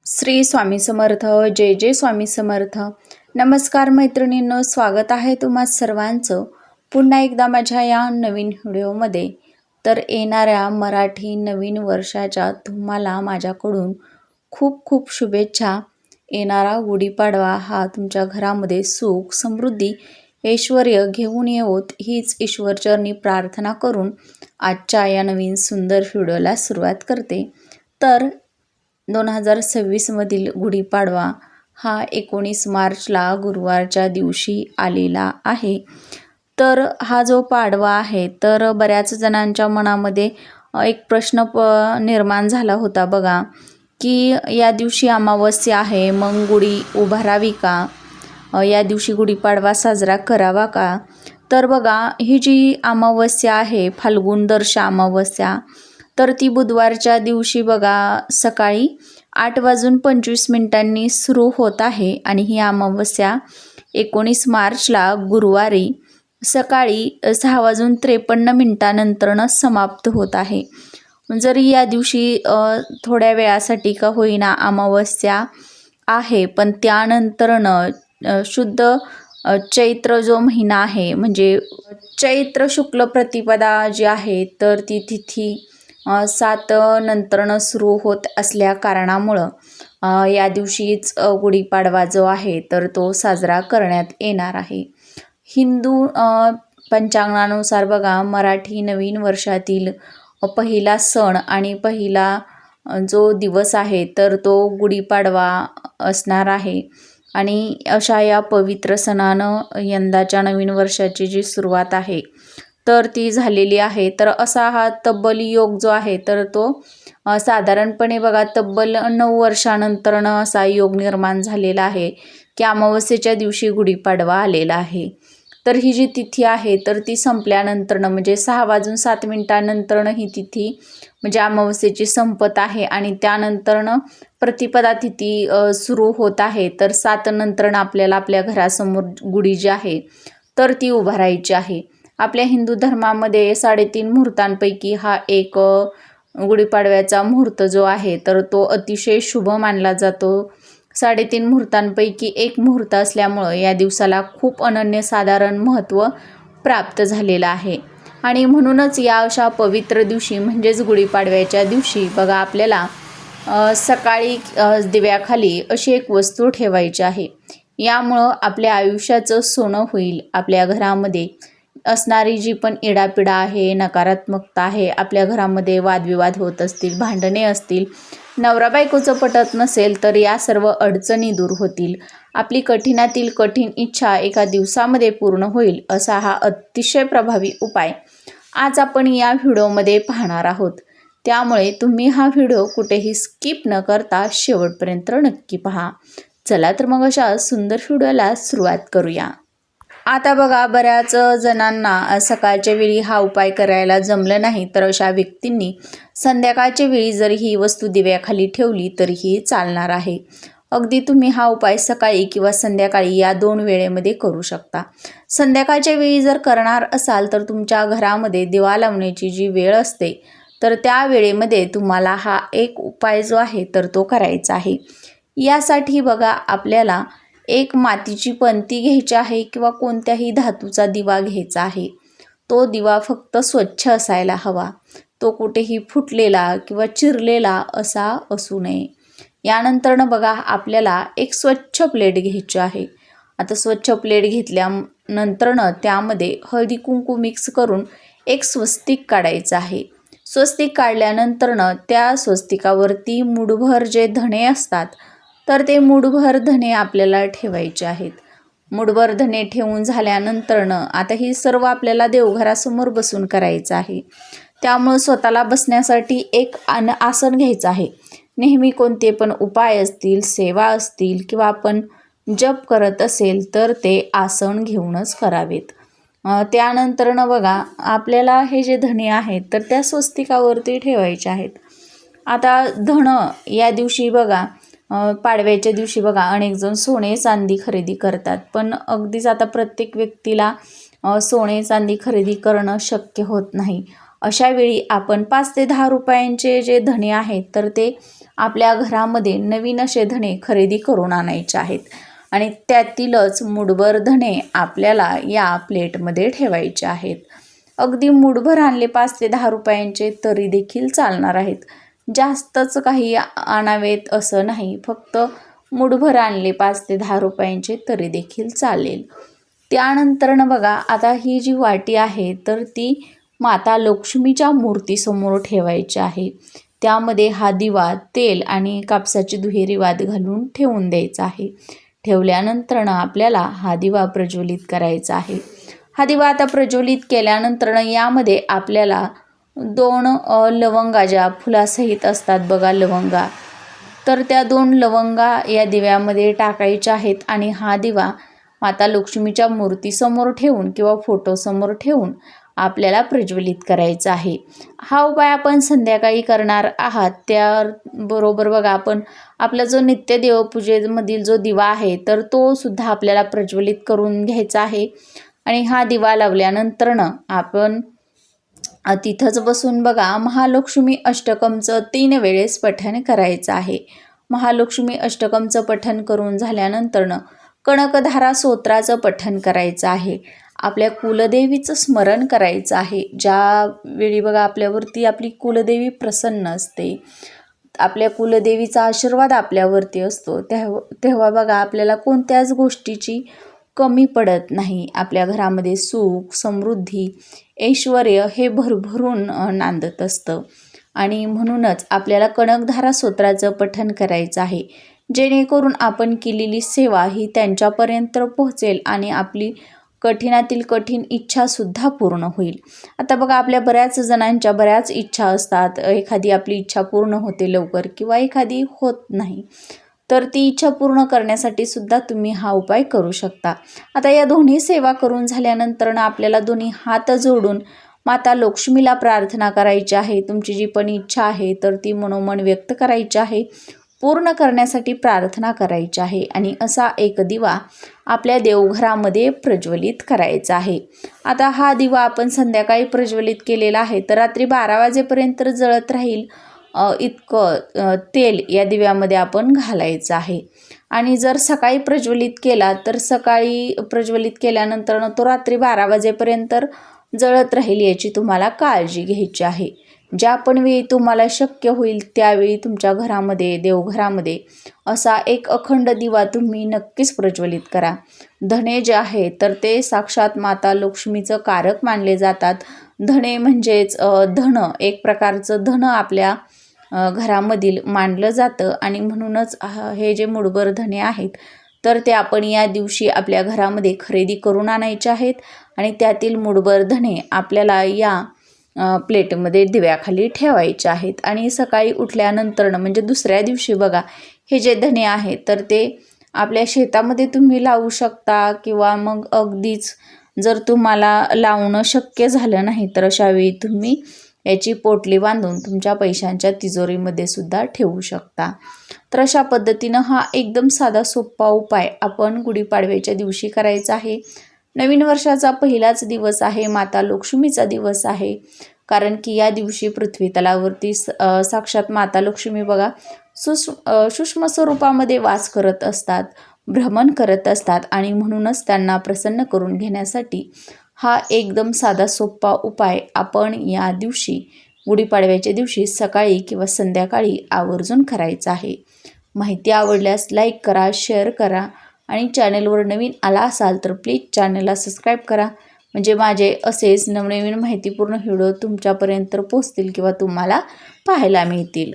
श्री स्वामी समर्थ. जय जय स्वामी समर्थ. नमस्कार मैत्रिणींनो, स्वागत आहे तुम्हा सर्वांचं पुन्हा एकदा माझ्या या नवीन व्हिडिओमध्ये. तर येणाऱ्या मराठी नवीन वर्षाच्या तुम्हाला माझ्याकडून खूप खूप शुभेच्छा. येणारा गुढीपाडवा हा तुमच्या घरामध्ये सुख समृद्धी ऐश्वर्य घेऊन येवोत हीच ईश्वरचरणी प्रार्थना करून आजच्या या नवीन सुंदर व्हिडिओला सुरुवात करते. तर 2026मधील गुढीपाडवा हा 19 मार्चला गुरुवारच्या दिवशी आलेला आहे. तर हा जो पाडवा आहे तर बऱ्याच जणांच्या मनामध्ये एक प्रश्न निर्माण झाला होता बघा, की या दिवशी अमावस्या आहे, मग गुढी उभारावी का, या दिवशी गुढीपाडवा साजरा करावा का. तर बघा, ही जी अमावस्या आहे फाल्गुन दर्शा अमावस्या, तर ती बुधवारच्या दिवशी बघा सकाळी 8:25 सुरू होत आहे आणि ही अमावस्या 19 मार्चला गुरुवारी सकाळी 6:53 समाप्त होत आहे. जरी या दिवशी थोड्या वेळासाठी का होईना अमावस्या आहे, पण त्यानंतरनं शुद्ध चैत्र जो महिना आहे म्हणजे चैत्र शुक्ल प्रतिपदा जी आहे तर ती तिथी 7 नंतरनं सुरू होत असल्या कारणामुळं या दिवशीच गुढीपाडवा जो आहे तर तो साजरा करण्यात येणार आहे. हिंदू पंचांगानुसार बघा मराठी नवीन वर्षातील पहिला सण आणि पहिला जो दिवस आहे तर तो गुढीपाडवा असणार आहे. आणि अशा या पवित्र सणानं यंदाच्या नवीन वर्षाची जी सुरुवात आहे तर ती झालेली आहे. तर असा हा तब्बल योग जो आहे तर तो साधारणपणे बघा तब्बल 9 वर्षानंतरनं असा योग निर्माण झालेला आहे की अमावस्येच्या दिवशी गुढीपाडवा आलेला आहे. तर ही जी तिथी आहे तर ती संपल्यानंतरनं म्हणजे 6:07 ही तिथी म्हणजे अमावस्येची संपत आहे आणि त्यानंतरनं प्रतिपदा तिथी सुरू होत आहे. तर 7 नंतरनं आपल्याला आपल्या घरासमोर गुढी जी आहे तर ती उभारायची आहे. आपल्या हिंदू धर्मामध्ये 3.5 मुहूर्तांपैकी हा एक गुढीपाडव्याचा मुहूर्त जो आहे तर तो अतिशय शुभ मानला जातो. 3.5 मुहूर्तांपैकी एक मुहूर्त असल्यामुळं या दिवसाला खूप अनन्यसाधारण महत्त्व प्राप्त झालेलं आहे. आणि म्हणूनच या अशा पवित्र दिवशी म्हणजेच गुढीपाडव्याच्या दिवशी बघा आपल्याला सकाळी दिव्याखाली अशी एक वस्तू ठेवायची आहे. यामुळं आपल्या आयुष्याचं सोनं होईल. आपल्या घरामध्ये असणारी जी पण इडापिडा आहे, नकारात्मकता आहे, आपल्या घरामध्ये वादविवाद होत असतील, भांडणे असतील, नवरा बायकोचं पटत नसेल तर या सर्व अडचणी दूर होतील. आपली कठीणातील कठीण इच्छा एका दिवसामध्ये पूर्ण होईल असा हा अतिशय प्रभावी उपाय आज आपण या व्हिडिओमध्ये पाहणार आहोत. त्यामुळे तुम्ही हा व्हिडिओ कुठेही स्किप न करता शेवटपर्यंत नक्की पहा. चला तर मग अशा सुंदर व्हिडिओला सुरुवात करूया. आता बघा बऱ्याच जणांना सकाळच्या वेळी हा उपाय करायला जमलं नाही, तर अशा व्यक्तींनी संध्याकाळच्या वेळी जर ही वस्तू दिव्याखाली ठेवली तरीही चालणार आहे. अगदी तुम्ही हा उपाय सकाळी किंवा संध्याकाळी या 2 वेळेमध्ये करू शकता. संध्याकाळच्या वेळी जर करणार असाल तर तुमच्या घरामध्ये दिवा लावण्याची जी वेळ असते तर त्या वेळेमध्ये तुम्हाला हा एक उपाय जो आहे तर तो करायचा आहे. यासाठी बघा आपल्याला एक मातीची पणती घ्यायची आहे किंवा कोणत्याही धातूचा दिवा घ्यायचा आहे. तो दिवा फक्त स्वच्छ असायला हवा. तो कुठेही फुटलेला किंवा चिरलेला असा असू नये. यानंतरनं बघा आपल्याला एक स्वच्छ प्लेट घ्यायची आहे. आता स्वच्छ प्लेट घेतल्यानंतरनं त्यामध्ये हळदी कुंकू मिक्स करून एक स्वस्तिक काढायचं आहे. स्वस्तिक काढल्यानंतरनं त्या स्वस्तिकावरती मुठभर जे धणे असतात तर ते मुठभर धणे आपल्याला ठेवायचे आहेत. मुठभर धणे ठेवून झाल्यानंतरनं आता ही सर्व आपल्याला देवघरासमोर बसून करायचं आहे. त्यामुळं स्वतःला बसण्यासाठी एक आसन घ्यायचं आहे. नेहमी कोणते पण उपाय असतील, सेवा असतील किंवा आपण जप करत असेल तर ते आसन घेऊनच करावेत. त्यानंतरनं बघा आपल्याला हे जे धणे आहेत तर त्या स्वस्तिकावरती ठेवायचे आहेत. आता धणं या दिवशी बघा पाडव्याच्या दिवशी बघा अनेक जण सोने चांदी खरेदी करतात, पण अगदीच आता प्रत्येक व्यक्तीला सोने चांदी खरेदी करणं शक्य होत नाही. अशा वेळी आपण 5 ते 10 रुपयांचे जे धणे आहेत तर ते आपल्या घरामध्ये नवीन असे धणे खरेदी करून आणायचे आहेत आणि त्यातीलच मूठभर धणे आपल्याला या प्लेटमध्ये ठेवायचे आहेत. अगदी मूठभर आणले 5 ते 10 रुपयांचे तरी देखील चालणार आहेत. जास्तच काही आणावेत असं नाही, फक्त मूठभर आणले 5 ते 10 रुपयांचे तरी देखील चालेल. त्यानंतरनं बघा, आता ही जी वाटी आहे तर ती माता लक्ष्मीच्या मूर्तीसमोर ठेवायची आहे. त्यामध्ये हा दिवा तेल आणि कापसाची दुहेरी वात घालून ठेवून द्यायचा आहे. ठेवल्यानंतरनं आपल्याला हा दिवा प्रज्वलित करायचा आहे. हा दिवा आता प्रज्वलित केल्यानंतरनं यामध्ये आपल्याला 2 लवंगा ज्या फुलासहित असतात बघा लवंगा, तर त्या 2 लवंगा या दिव्यामध्ये टाकायच्या आहेत आणि हा दिवा माता लक्ष्मीच्या मूर्तीसमोर ठेवून किंवा फोटोसमोर ठेवून आपल्याला प्रज्वलित करायचा आहे. हा उपाय आपण संध्याकाळी करणार आहात. त्याबरोबर बघा, आपण आपला जो नित्य देवपूजेमधील जो दिवा आहे तर तो सुद्धा आपल्याला प्रज्वलित करून घ्यायचा आहे आणि हा दिवा लावल्यानंतरनं आपण तिथंच बसून बघा महालक्ष्मी अष्टकमचं 3 वेळेस पठण करायचं आहे. महालक्ष्मी अष्टकमचं पठण करून झाल्यानंतरनं कणकधारा स्तोत्राचं पठण करायचं आहे. आपल्या कुलदेवीचं स्मरण करायचं आहे. ज्यावेळी बघा आपल्यावरती आपली कुलदेवी प्रसन्न असते, आपल्या कुलदेवीचा आशीर्वाद आपल्यावरती असतो, तेव्हा बघा आपल्याला कोणत्याच गोष्टीची कमी पडत नाही. आपल्या घरामध्ये सुख, समृद्धी, ऐश्वर्य हे भरभरून नांदत असतं आणि म्हणूनच आपल्याला कणकधारा स्तोत्राचं पठण करायचं आहे, जेणेकरून आपण केलेली सेवा ही त्यांच्यापर्यंत पोहोचेल आणि आपली कठीणातील कठीण इच्छासुद्धा पूर्ण होईल. आता बघा, आपल्या बऱ्याच जणांच्या बऱ्याच इच्छा असतात. एखादी आपली इच्छा पूर्ण होते लवकर किंवा एखादी होत नाही, तर ती इच्छा पूर्ण करण्यासाठी सुद्धा तुम्ही हा उपाय करू शकता. आता या दोन्ही सेवा करून झाल्यानंतर आपल्याला दोन्ही हात जोडून माता लक्ष्मीला प्रार्थना करायची आहे. तुमची जी पण इच्छा आहे तर ती मनोमन व्यक्त करायची आहे, पूर्ण करण्यासाठी प्रार्थना करायची आहे आणि असा एक दिवा आपल्या देवघरामध्ये प्रज्वलित करायचा आहे. आता हा दिवा आपण संध्याकाळी प्रज्वलित केलेला आहे तर रात्री 12 वाजेपर्यंत जळत राहील इतकं तेल या दिव्यामध्ये आपण घालायचं आहे. आणि जर सकाळी प्रज्वलित केला तर सकाळी प्रज्वलित केल्यानंतर तो रात्री 12 वाजेपर्यंत जळत राहील याची तुम्हाला काळजी घ्यायची आहे. ज्या पण वेळी तुम्हाला शक्य होईल त्यावेळी तुमच्या घरामध्ये, देवघरामध्ये असा एक अखंड दिवा तुम्ही नक्कीच प्रज्वलित करा. धणे जे आहे तर ते साक्षात माता लक्ष्मीचं कारक मानले जातात. धणे म्हणजेच धन, एक प्रकारचं धन आपल्या घरामधील मानलं जातं आणि म्हणूनच हे जे मूठभर धणे आहेत तर ते आपण या दिवशी आपल्या घरामध्ये खरेदी करून आणायचे आहेत आणि त्यातील मूठभर धणे आपल्याला या प्लेटमध्ये दिव्याखाली ठेवायचे आहेत. आणि सकाळी उठल्यानंतर म्हणजे दुसऱ्या दिवशी बघा, हे जे धणे आहेत तर ते आपल्या शेतामध्ये तुम्ही लावू शकता किंवा मग अगदीच जर तुम्हाला लावणं शक्य झालं नाही तर अशा वेळी तुम्ही याची पोटली बांधून तुमच्या पैशांच्या तिजोरीमध्ये सुद्धा ठेवू शकता. तर अशा पद्धतीनं हा एकदम साधा सोपा उपाय आपण गुढीपाडव्याच्या दिवशी करायचा आहे. नवीन वर्षाचा पहिलाच दिवस आहे, माता लक्ष्मीचा दिवस आहे, कारण की या दिवशी पृथ्वी तलावरती साक्षात माता लक्ष्मी बघा सूक्ष्म स्वरूपामध्ये वास करत असतात, भ्रमण करत असतात आणि म्हणूनच त्यांना प्रसन्न करून घेण्यासाठी हा एकदम साधा सोपा उपाय आपण या दिवशी गुढीपाडव्याच्या दिवशी सकाळी किंवा संध्याकाळी आवर्जून करायचा आहे. माहिती आवडल्यास लाईक करा, शेअर करा आणि चॅनलवर नवीन आला असाल तर प्लीज चॅनलला सबस्क्राईब करा, म्हणजे माझे असेच नवनवीन माहितीपूर्ण व्हिडिओ तुमच्यापर्यंत पोहोचतील किंवा तुम्हाला पाहायला मिळतील.